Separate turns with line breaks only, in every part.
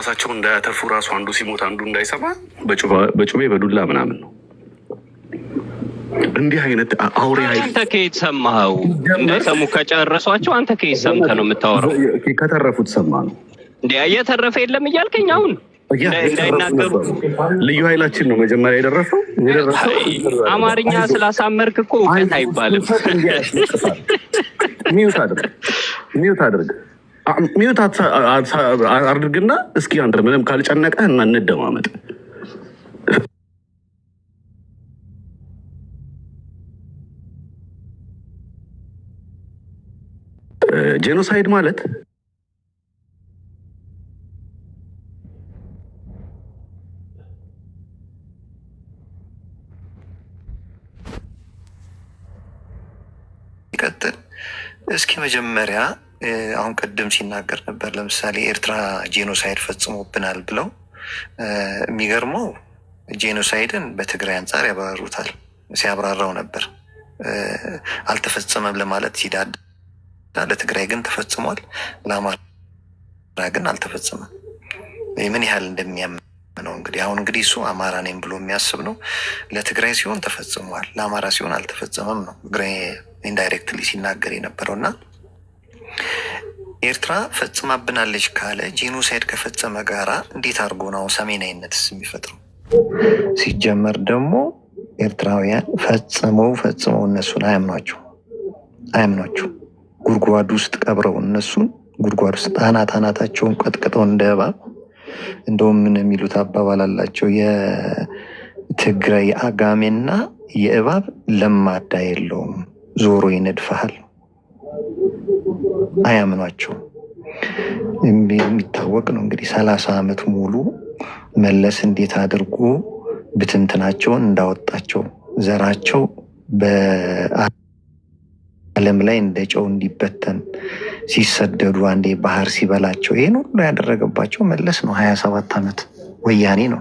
ራሳቸው እንዳያተርፉ ራሱ አንዱ ሲሞት አንዱ እንዳይሰማ በጩቤ በዱላ ምናምን ነው። እንዲህ አይነት አውሬ
አንተ ከየት ሰማኸው? እንዳይሰሙ ከጨረሷቸው አንተ ከየት ሰምተህ ነው የምታወራው?
ከተረፉት ሰማ ነው
እንዴ? እየተረፈ የለም እያልከኝ አሁን እንዳይናገሩ
ልዩ ኃይላችን ነው መጀመሪያ የደረሰው።
አማርኛ ስላሳመርክ እኮ እውቀት አይባልም።
ሚዩት አድርግ ሚዩት አድርግና እስኪ አንተ ምንም ካልጨነቀህ እና እንደማመጥ ጄኖሳይድ ማለት
ይቀጥል። እስኪ መጀመሪያ አሁን ቅድም ሲናገር ነበር፣ ለምሳሌ ኤርትራ ጄኖሳይድ ፈጽሞብናል ብለው። የሚገርመው ጄኖሳይድን በትግራይ አንጻር ያብራሩታል፣ ሲያብራራው ነበር። አልተፈጸመም ለማለት ሲዳዳ፣ ለትግራይ ግን ተፈጽሟል፣ ለአማራ ግን አልተፈጸመም። ምን ያህል እንደሚያምነው እንግዲህ አሁን እንግዲህ እሱ አማራ ነኝ ብሎ የሚያስብ ነው። ለትግራይ ሲሆን ተፈጽሟል፣ ለአማራ ሲሆን አልተፈጸመም ነው ኢንዳይሬክትሊ ሲናገር የነበረው። እና ኤርትራ ፈጽማብናለች ካለ ጄኖሳይድ ከፈጸመ ጋራ እንዴት አድርጎ ነው ሰሜናዊነትስ የሚፈጥረው? ሲጀመር ደግሞ ኤርትራውያን ፈጽመው እነሱን አያምኗቸው ጉድጓድ ውስጥ ቀብረው እነሱን ጉድጓድ ውስጥ አናታቸውን ቀጥቅጠው እንደ እባብ። እንደውም ምን የሚሉት አባባል አላቸው፣ የትግራይ አጋሜና የእባብ ለማዳ የለውም ዞሮ ይነድፈሃል። አያምኗቸው። የሚታወቅ ነው እንግዲህ 30 ዓመት ሙሉ መለስ እንዴት አድርጎ ብትንትናቸውን እንዳወጣቸው፣ ዘራቸው በዓለም ላይ እንደ ጨው እንዲበተን ሲሰደዱ፣ አንዴ ባህር ሲበላቸው፣ ይህን ሁሉ ያደረገባቸው መለስ ነው። 27 ዓመት ወያኔ ነው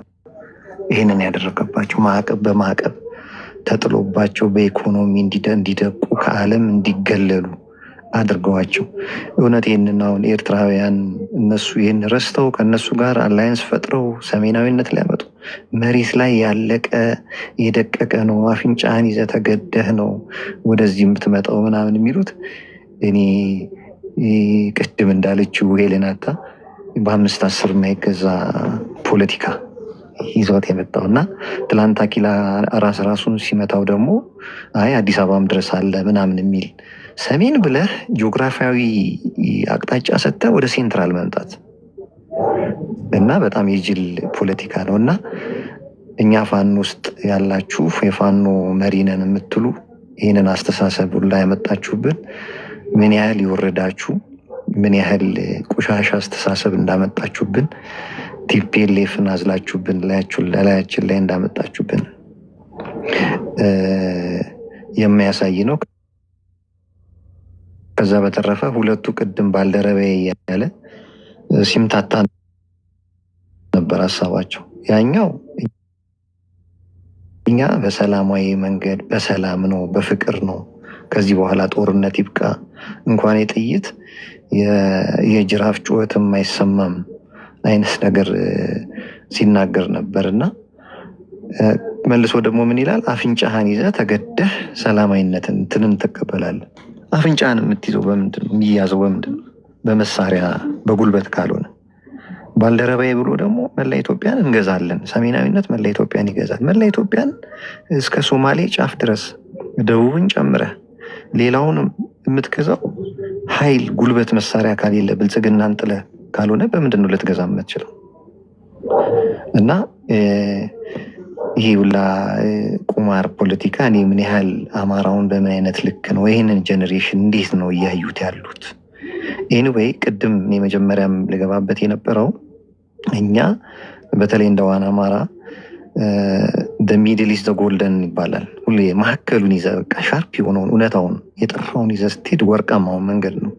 ይህንን ያደረገባቸው። ማዕቀብ በማዕቀብ ተጥሎባቸው በኢኮኖሚ እንዲደቁ ከዓለም እንዲገለሉ አድርገዋቸው። እውነት ይህንን አሁን ኤርትራውያን እነሱ ይህን ረስተው ከእነሱ ጋር አላያንስ ፈጥረው ሰሜናዊነት ሊያመጡ መሬት ላይ ያለቀ የደቀቀ ነው፣ አፍንጫህን ይዘህ ተገደህ ነው ወደዚህ የምትመጣው ምናምን የሚሉት። እኔ ቅድም እንዳለችው ሄሌናታ በ5-10 የማይገዛ ፖለቲካ ይዘት የመጣው እና ትላንት አኪላ ራሱን ሲመታው ደግሞ አይ አዲስ አበባም ድረስ አለ ምናምን የሚል ሰሜን ብለህ ጂኦግራፊያዊ አቅጣጫ ሰጥተህ ወደ ሴንትራል መምጣት እና በጣም የጅል ፖለቲካ ነው። እና እኛ ፋኖ ውስጥ ያላችሁ የፋኖ መሪ ነን የምትሉ ይህንን አስተሳሰብ ሁላ ያመጣችሁብን ምን ያህል ይወረዳችሁ፣ ምን ያህል ቆሻሻ አስተሳሰብ እንዳመጣችሁብን፣ ቲፒኤልኤፍን አዝላችሁብን ላያችን ላይ እንዳመጣችሁብን የሚያሳይ ነው። ከዛ በተረፈ ሁለቱ ቅድም ባልደረባዬ ያለ ሲምታታ ነበር ሀሳባቸው። ያኛው እኛ በሰላማዊ መንገድ በሰላም ነው በፍቅር ነው፣ ከዚህ በኋላ ጦርነት ይብቃ፣ እንኳን የጥይት የጅራፍ ጩኸትም አይሰማም አይነት ነገር ሲናገር ነበር። እና መልሶ ደግሞ ምን ይላል? አፍንጫህን ይዘህ ተገደህ ሰላማዊነትን ትንን ትቀበላለህ። አፍንጫህን የምትይዘው በምንድን ነው? የሚያዘው በምንድን ነው? በመሳሪያ በጉልበት ካልሆነ። ባልደረባዬ ብሎ ደግሞ መላ ኢትዮጵያን እንገዛለን፣ ሰሜናዊነት መላ ኢትዮጵያን ይገዛል። መላ ኢትዮጵያን እስከ ሶማሌ ጫፍ ድረስ ደቡብን ጨምረህ ሌላውን የምትገዛው ኃይል ጉልበት መሳሪያ ካሌለ ብልጽግናን ጥለህ ካልሆነ በምንድን ነው ልትገዛ የምትችለው? እና ይሄ ሁላ ቁማር ፖለቲካ እኔ ምን ያህል አማራውን በምን አይነት ልክ ነው ይህንን ጀኔሬሽን እንዴት ነው እያዩት ያሉት? ኤኒዌይ ቅድም እኔ መጀመሪያም ልገባበት የነበረው እኛ በተለይ እንደ ዋና አማራ ሚድል ኢስት ጎልደን ይባላል። ሁሌ መካከሉን ይዘህ በቃ ሻርፕ የሆነውን እውነታውን የጠራውን ይዘህ ስትሄድ ወርቃማውን መንገድ ነው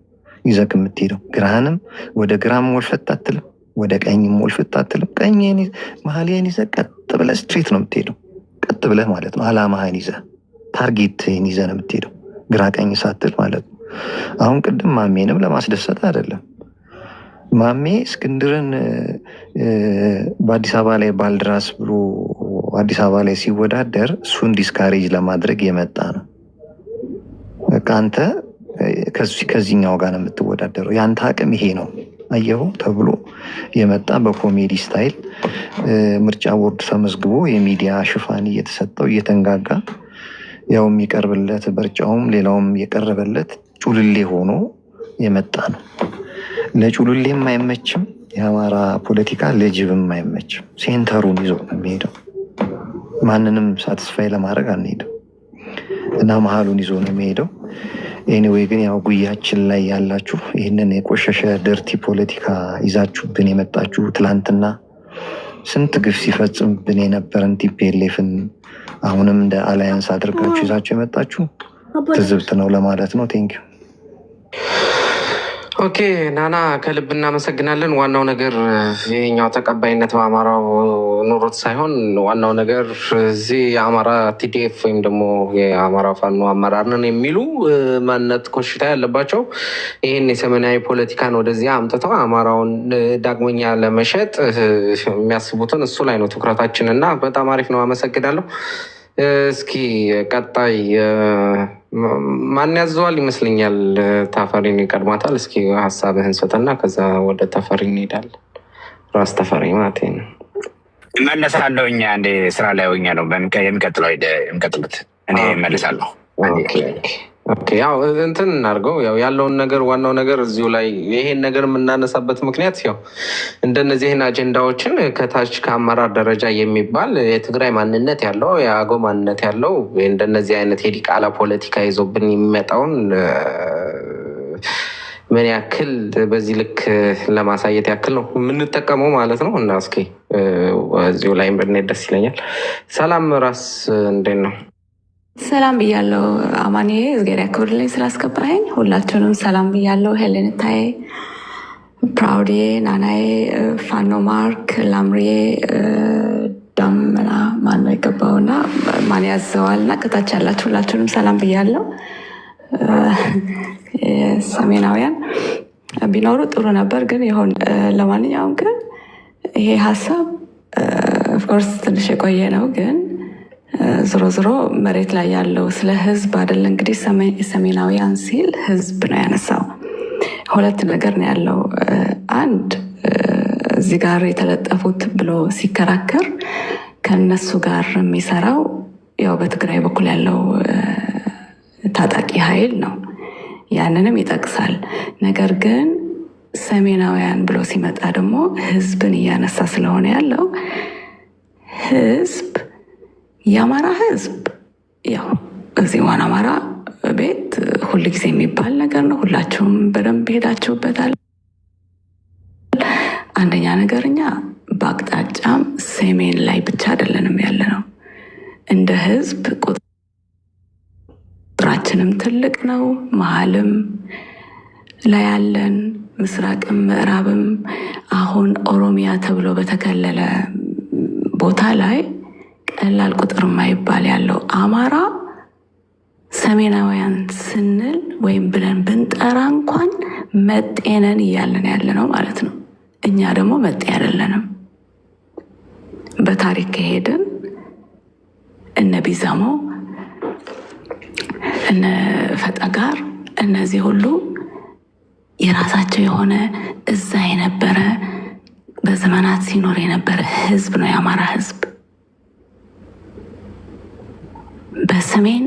ይዘህ የምትሄደው። ግራህንም ወደ ግራም ወልፈት አትልም፣ ወደ ቀኝም ወልፈት አትልም። ቀኝህን መሀልህን ይዘህ ቀጥ ብለህ ስትሬት ነው የምትሄደው። ቀጥ ብለህ ማለት ነው አላማህን ይዘህ ታርጌትህን ይዘህ ነው የምትሄደው፣ ግራ ቀኝ ሳትል ማለት ነው። አሁን ቅድም ማሜንም ለማስደሰት አይደለም ማሜ እስክንድርን በአዲስ አበባ ላይ ባልድራስ ብሎ አዲስ አበባ ላይ ሲወዳደር እሱን ዲስካሬጅ ለማድረግ የመጣ ነው። በቃ አንተ ከዚህኛው ጋር ነው የምትወዳደረው፣ የአንተ አቅም ይሄ ነው አየሁ ተብሎ የመጣ በኮሜዲ ስታይል ምርጫ ቦርድ ተመዝግቦ የሚዲያ ሽፋን እየተሰጠው እየተንጋጋ ያው የሚቀርብለት በርጫውም ሌላውም የቀረበለት ጩልሌ ሆኖ የመጣ ነው። ለጩልሌም አይመችም የአማራ ፖለቲካ፣ ለጅብም አይመችም። ሴንተሩን ይዞ ነው የሚሄደው። ማንንም ሳትስፋይ ለማድረግ አንሄድም እና መሀሉን ይዞ ነው የሚሄደው። ኤኒዌይ ግን ያው ጉያችን ላይ ያላችሁ ይህንን የቆሸሸ ደርቲ ፖለቲካ ይዛችሁብን የመጣችሁ ትላንትና ስንት ግፍ ሲፈጽምብን የነበረን ቲፒኤልኤፍን አሁንም እንደ አላያንስ አድርጋችሁ ይዛችሁ የመጣችሁ ትዝብት ነው ለማለት ነው። ቴንኪው።
ኦኬ ናና ከልብ እናመሰግናለን። ዋናው ነገር ይሄኛው ተቀባይነት በአማራው ኑሮት ሳይሆን ዋናው ነገር እዚህ የአማራ ቲዲኤፍ ወይም ደግሞ የአማራ ፋኖ አመራር ነን የሚሉ ማንነት ኮሽታ ያለባቸው ይህን የሰሜናዊ ፖለቲካን ወደዚያ አምጥተው አማራውን ዳግመኛ ለመሸጥ የሚያስቡትን እሱ ላይ ነው ትኩረታችን እና በጣም አሪፍ ነው። አመሰግናለሁ። እስኪ ቀጣይ ማን ያዘዋል ይመስለኛል? ታፈሪን ይቀድማታል። እስኪ ሀሳብህን ሰጠና ከዛ ወደ ተፈሪ እንሄዳለን። ራስ ተፈሪ ማለት ነው።
እመለሳለሁ። እኛ አንዴ ስራ ላይ ሆኜ ነው የሚቀጥሉት እኔ እመለሳለሁ።
ያው እንትን እናድርገው። ያው ያለውን ነገር ዋናው ነገር እዚሁ ላይ ይሄን ነገር የምናነሳበት ምክንያት ያው እንደነዚህን አጀንዳዎችን ከታች ከአመራር ደረጃ የሚባል የትግራይ ማንነት ያለው የአገው ማንነት ያለው እንደነዚህ አይነት የዲቃላ ፖለቲካ ይዞብን የሚመጣውን ምን ያክል በዚህ ልክ ለማሳየት ያክል ነው የምንጠቀመው ማለት ነው። እና እስኪ እዚሁ ላይ ብንሄድ ደስ ይለኛል። ሰላም ራስ እንዴት ነው?
ሰላም ብያለው አማኔ፣ እዝጌር ያክብርልኝ ስላስገባኸኝ። ሁላችሁንም ሰላም ብያለው። ሄሌንታይ፣ ፕራውዴ፣ ናናዬ፣ ፋኖ ማርክ፣ ላምሪዬ፣ ዳመና ማን ነው የገባውና ማን ያዘዋል እና ከታች ያላችሁ ሁላችሁንም ሰላም ብያለው። ሰሜናውያን ቢኖሩ ጥሩ ነበር ግን ይሆን። ለማንኛውም ግን ይሄ ሀሳብ ኦፍኮርስ ትንሽ የቆየ ነው ግን ዝሮ ዝሮ መሬት ላይ ያለው ስለ ህዝብ አይደለ እንግዲህ ሰሜናውያን ሲል ህዝብ ነው ያነሳው። ሁለት ነገር ነው ያለው። አንድ እዚህ ጋር የተለጠፉት ብሎ ሲከራከር ከነሱ ጋር የሚሰራው ያው በትግራይ በኩል ያለው ታጣቂ ኃይል ነው፣ ያንንም ይጠቅሳል። ነገር ግን ሰሜናውያን ብሎ ሲመጣ ደግሞ ህዝብን እያነሳ ስለሆነ ያለው ህዝብ የአማራ ህዝብ ያው እዚህ ዋን አማራ ቤት ሁል ጊዜ የሚባል ነገር ነው። ሁላችሁም በደንብ ሄዳችሁበታል። አንደኛ ነገር እኛ በአቅጣጫም ሰሜን ላይ ብቻ አይደለንም ያለ ነው። እንደ ህዝብ ቁጥራችንም ትልቅ ነው። መሀልም ላይ ያለን ምስራቅም ምዕራብም አሁን ኦሮሚያ ተብሎ በተከለለ ቦታ ላይ ቀላል ቁጥር ማይባል ያለው አማራ ሰሜናውያን ስንል ወይም ብለን ብንጠራ እንኳን መጤነን እያለን ያለ ነው ማለት ነው። እኛ ደግሞ መጤ አይደለንም። በታሪክ ከሄድን እነ ቢዛሞ እነ ፈጠጋር እነዚህ ሁሉ የራሳቸው የሆነ እዛ የነበረ በዘመናት ሲኖር የነበረ ህዝብ ነው የአማራ ህዝብ። በሰሜን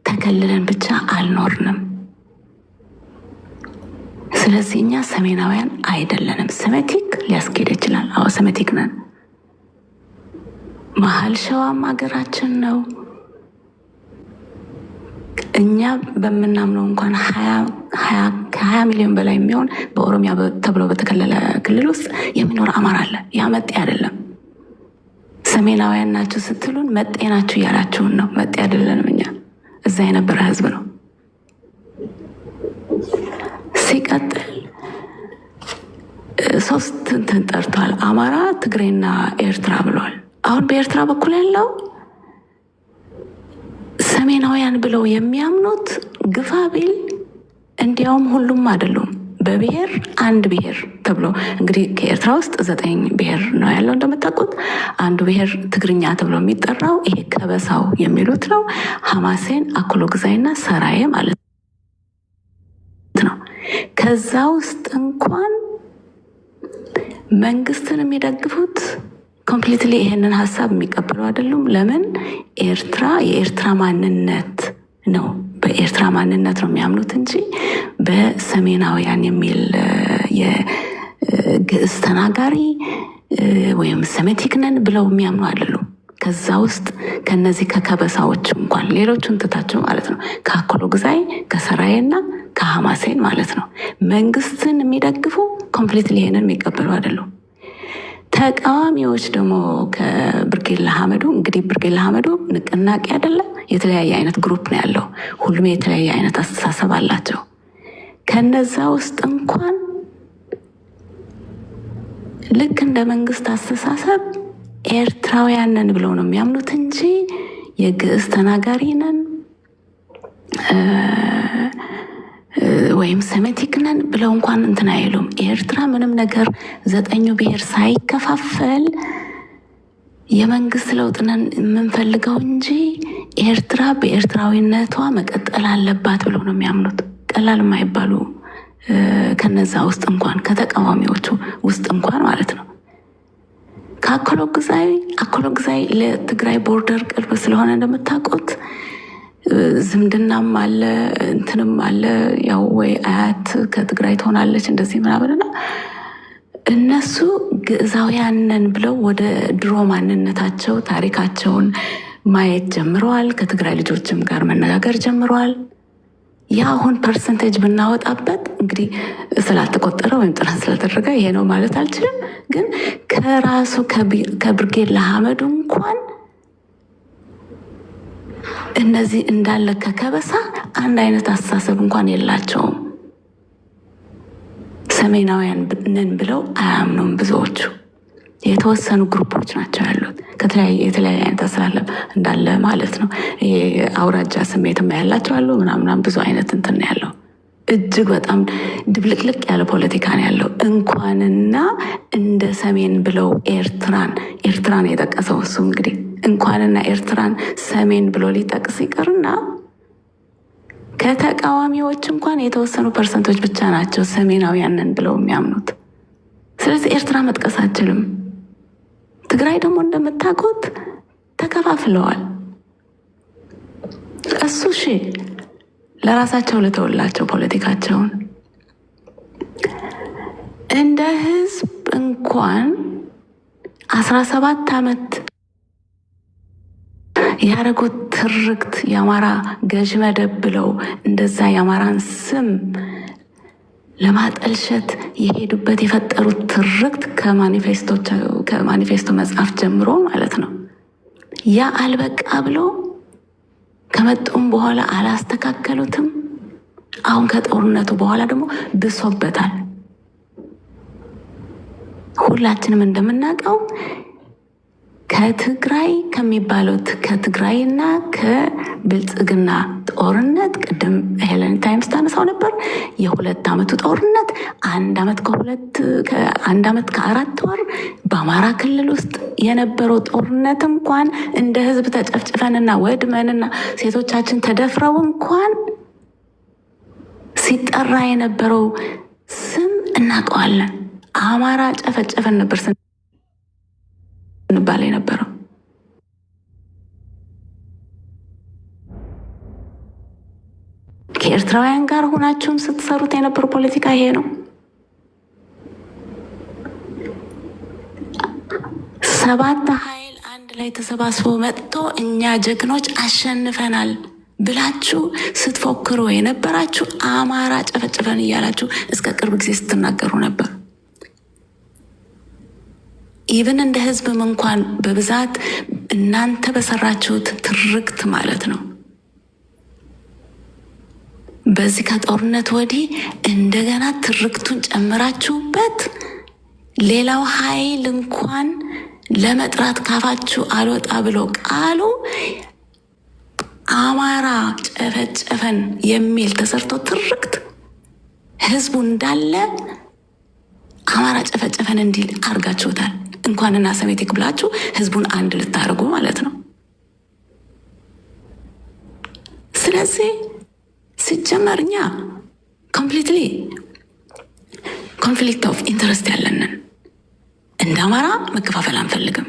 ተከልለን ብቻ አልኖርንም። ስለዚህ እኛ ሰሜናውያን አይደለንም። ሰሜቲክ ሊያስኬድ ይችላል። አዎ ሰሜቲክ ነን። መሀል ሸዋም ሀገራችን ነው። እኛ በምናምነው እንኳን 20 ሚሊዮን በላይ የሚሆን በኦሮሚያ ተብሎ በተከለለ ክልል ውስጥ የሚኖር አማራ አለ። ያ መጤ አይደለም። ሰሜናውያን ናችሁ ስትሉን መጤ ናችሁ እያላችሁን ነው። መጤ አይደለንም። እኛ እዛ የነበረ ህዝብ ነው። ሲቀጥል 3 እንትን ጠርቷል። አማራ፣ ትግሬና ኤርትራ ብሏል። አሁን በኤርትራ በኩል ያለው ሰሜናውያን ብለው የሚያምኑት ግፋ ቢል እንዲያውም ሁሉም አይደሉም። በብሔር አንድ ብሔር ተብሎ እንግዲህ ከኤርትራ ውስጥ 9 ብሔር ነው ያለው እንደምታውቁት። አንዱ ብሔር ትግርኛ ተብሎ የሚጠራው ይሄ ከበሳው የሚሉት ነው። ሐማሴን፣ አኩሎ ግዛይና ሰራዬ ማለት ነው። ከዛ ውስጥ እንኳን መንግስትን የሚደግፉት ኮምፕሊትሊ ይሄንን ሀሳብ የሚቀበሉ አይደሉም። ለምን? ኤርትራ የኤርትራ ማንነት ነው፣ በኤርትራ ማንነት ነው የሚያምኑት እንጂ በሰሜናውያን የሚል የግዕዝ ተናጋሪ ወይም ሰሜቲክ ነን ብለው የሚያምኑ አይደሉም። ከዛ ውስጥ ከነዚህ ከከበሳዎች እንኳን ሌሎቹን ትታቸው ማለት ነው ከአኮሎ ግዛይ ከሰራዬና ከሐማሴን ማለት ነው መንግስትን የሚደግፉ ኮምፕሊትሊ ይሄንን የሚቀበሉ አይደሉም። ተቃዋሚዎች ደግሞ ከብርጌላ ሐመዱ እንግዲህ ብርጌላ ሐመዱ ንቅናቄ አይደለም፣ የተለያየ አይነት ግሩፕ ነው ያለው። ሁሉም የተለያየ አይነት አስተሳሰብ አላቸው። ከነዛ ውስጥ እንኳን ልክ እንደ መንግስት አስተሳሰብ ኤርትራውያን ነን ብለው ነው የሚያምኑት እንጂ የግዕዝ ተናጋሪ ነን ወይም ሰሜቲክ ነን ብለው እንኳን እንትን አይሉም። ኤርትራ ምንም ነገር 9 ብሔር ሳይከፋፈል የመንግስት ለውጥ ነን የምንፈልገው እንጂ ኤርትራ በኤርትራዊነቷ መቀጠል አለባት ብለው ነው የሚያምኑት። ቀላል የማይባሉ ከነዛ ውስጥ እንኳን ከተቃዋሚዎቹ ውስጥ እንኳን ማለት ነው። ከአኮሎ ግዛይ ለትግራይ ቦርደር ቅርብ ስለሆነ እንደምታውቁት ዝምድናም አለ እንትንም አለ። ያው ወይ አያት ከትግራይ ትሆናለች እንደዚህ ምናምንና እነሱ ግዕዛውያንን ብለው ወደ ድሮ ማንነታቸው ታሪካቸውን ማየት ጀምረዋል። ከትግራይ ልጆችም ጋር መነጋገር ጀምረዋል። ያ አሁን ፐርሰንቴጅ ብናወጣበት እንግዲህ ስላልተቆጠረ ወይም ጥናት ስላልተደረገ ይሄ ነው ማለት አልችልም። ግን ከራሱ ከብርጌላ ሐመዱ እንኳን እነዚህ እንዳለ ከከበሳ አንድ አይነት አስተሳሰብ እንኳን የላቸውም። ሰሜናውያን ነን ብለው አያምኑም ብዙዎቹ። የተወሰኑ ግሩፖች ናቸው ያሉት የተለያየ አይነት አስተሳሰብ እንዳለ ማለት ነው። አውራጃ ስሜትም ያላቸው አሉ ምናምናም ብዙ አይነት እንትን ያለው እጅግ በጣም ድብልቅልቅ ያለ ፖለቲካ ነው ያለው። እንኳንና እንደ ሰሜን ብለው ኤርትራን የጠቀሰው እሱ እንግዲህ እንኳንና ኤርትራን ሰሜን ብሎ ሊጠቅስ ይቅርና ከተቃዋሚዎች እንኳን የተወሰኑ ፐርሰንቶች ብቻ ናቸው ሰሜናውያንን ብለው የሚያምኑት። ስለዚህ ኤርትራ መጥቀስ አችልም። ትግራይ ደግሞ እንደምታውቁት ተከፋፍለዋል። እሱ ለራሳቸው ልተውላቸው ፖለቲካቸውን። እንደ ህዝብ እንኳን 17 ዓመት ያደረጉት ትርክት የአማራ ገዥ መደብ ብለው እንደዛ የአማራን ስም ለማጠልሸት የሄዱበት የፈጠሩት ትርክት ከማኒፌስቶ መጽሐፍ ጀምሮ ማለት ነው። ያ አልበቃ ብሎ ከመጡም በኋላ አላስተካከሉትም። አሁን ከጦርነቱ በኋላ ደግሞ ብሶበታል። ሁላችንም እንደምናውቀው ከትግራይ ከሚባሉት ከትግራይና ከብልጽግና ጦርነት ቅድም ሄለን ታይምስ ታነሳው ነበር። የ2 ዓመቱ ጦርነት 1 ዓመት ከ4 ወር በአማራ ክልል ውስጥ የነበረው ጦርነት እንኳን እንደ ህዝብ ተጨፍጭፈንና ወድመንና ሴቶቻችን ተደፍረው እንኳን ሲጠራ የነበረው ስም እናውቀዋለን። አማራ ጨፈጨፈን ነበር ስንባል የነበረው። ከኤርትራውያን ጋር ሆናችሁም ስትሰሩት የነበረው ፖለቲካ ይሄ ነው። 7 ኃይል አንድ ላይ ተሰባስቦ መጥቶ እኛ ጀግኖች አሸንፈናል ብላችሁ ስትፎክሩ የነበራችሁ አማራ ጨፈጨፈን እያላችሁ እስከ ቅርብ ጊዜ ስትናገሩ ነበር። ኢቭን እንደ ህዝብም እንኳን በብዛት እናንተ በሰራችሁት ትርክት ማለት ነው። በዚህ ከጦርነት ወዲህ እንደገና ትርክቱን ጨምራችሁበት ሌላው ኃይል እንኳን ለመጥራት ካፋችሁ አልወጣ ብሎ ቃሉ አማራ ጨፈጨፈን የሚል ተሰርቶ ትርክት ህዝቡ እንዳለ አማራ ጨፈጨፈን እንዲል አርጋችሁታል። እንኳንና ሰሜቲክ ብላችሁ ህዝቡን አንድ ልታደርጉ ማለት ነው። ስለዚህ ሲጀመር እኛ ኮምፕሊትሊ ኮንፍሊክት ኦፍ ኢንተረስት ያለንን እንደ አማራ መከፋፈል አንፈልግም።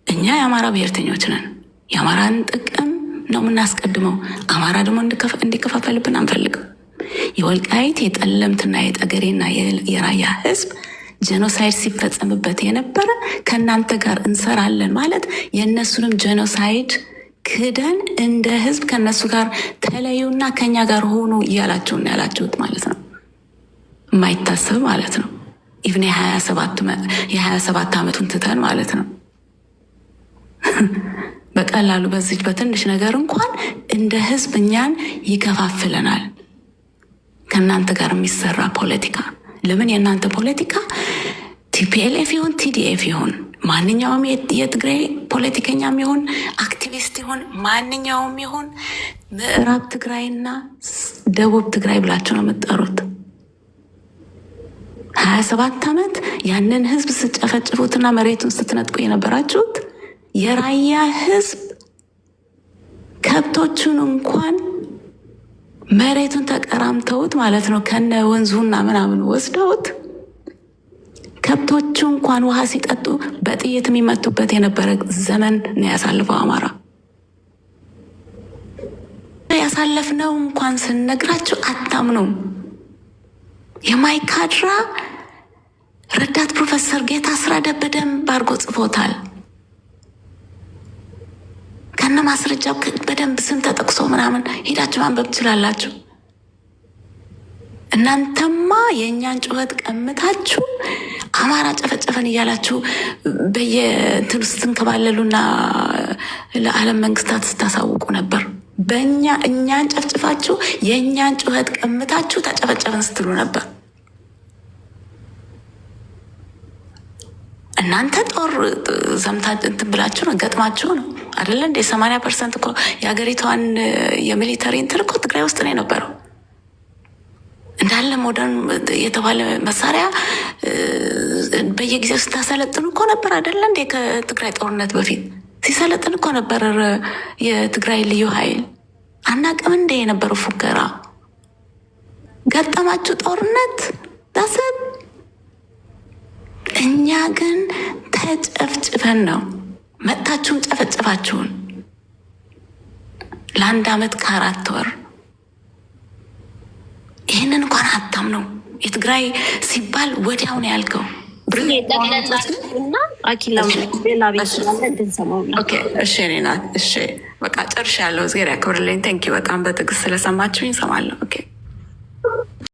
እኛ የአማራ ብሔርተኞች ነን። የአማራን ጥቅም ነው የምናስቀድመው። አማራ ደግሞ እንዲከፋፈልብን አንፈልግም። የወልቃይት የጠለምትና የጠገሬና የራያ ህዝብ ጄኖሳይድ ሲፈጸምበት የነበረ ከእናንተ ጋር እንሰራለን ማለት የእነሱንም ጄኖሳይድ ክደን እንደ ህዝብ ከእነሱ ጋር ተለዩና ከኛ ጋር ሆኑ እያላችሁን ያላችሁት ማለት ነው። የማይታሰብ ማለት ነው። ኢቭን የ27 ዓመቱን ትተን ማለት ነው። በቀላሉ በዚህ በትንሽ ነገር እንኳን እንደ ህዝብ እኛን ይከፋፍለናል። ከእናንተ ጋር የሚሰራ ፖለቲካ ለምን የእናንተ ፖለቲካ ቲፒኤልኤፍ ይሁን ቲዲኤፍ ይሁን ማንኛውም የትግራይ ፖለቲከኛም ይሁን አክቲቪስት ይሁን ማንኛውም ይሁን ምዕራብ ትግራይና ደቡብ ትግራይ ብላችሁ ነው የምትጠሩት። 27 ዓመት ያንን ህዝብ ስጨፈጭፉትና መሬቱን ስትነጥቁ የነበራችሁት የራያ ህዝብ ከብቶቹን እንኳን መሬቱን ተቀራምተውት ማለት ነው ከነ ወንዙና ምናምን ወስደውት ከብቶቹ እንኳን ውሃ ሲጠጡ በጥይት የሚመቱበት የነበረ ዘመን ነው ያሳልፈው አማራ። ያሳለፍነው እንኳን ስንነግራችሁ አታምኑም። የማይካድራ ረዳት ፕሮፌሰር ጌታ አስራደ በደንብ አድርጎ ጽፎታል። ከነ ማስረጃው በደንብ ስም ተጠቅሶ ምናምን ሄዳችሁ ማንበብ ትችላላችሁ። እናንተማ የእኛን ጩኸት ቀምታችሁ አማራ ጨፈጨፈን እያላችሁ በየእንትን ውስጥ ስትንከባለሉና ለዓለም መንግስታት ስታሳውቁ ነበር። እኛን ጨፍጭፋችሁ የእኛን ጩኸት ቀምታችሁ ተጨፈጨፈን ስትሉ ነበር። እናንተ ጦር ዘምታ እንትን ብላችሁ ነው ገጥማችሁ ነው አይደለ እንዴ? 80% እኮ የሀገሪቷን የሚሊተሪ እንትን እኮ ትግራይ ውስጥ ነው የነበረው። እንዳለ ሞደርን የተባለ መሳሪያ በየጊዜው ስታሰለጥኑ እኮ ነበር አይደለ እንዴ? ከትግራይ ጦርነት በፊት ሲሰለጥን እኮ ነበር የትግራይ ልዩ ኃይል። አናቅም እንዴ የነበረው ፉከራ? ገጠማችሁ ጦርነት ዳሰብ። እኛ ግን ተጨፍጭፈን ነው መጥታችሁን ጨፈጨፋችሁን ለ1 ዓመት ከ4 ወር። ይህንን እንኳን አታም ነው የትግራይ ሲባል ወዲያው ነው ያልከው። እሺ እኔ ናት። እሺ በቃ ጨርሻለሁ። እግዜር ያክብርልኝ። ቴንኪው በጣም በትዕግስት ስለሰማችሁኝ። እሰማለሁ። ኦኬ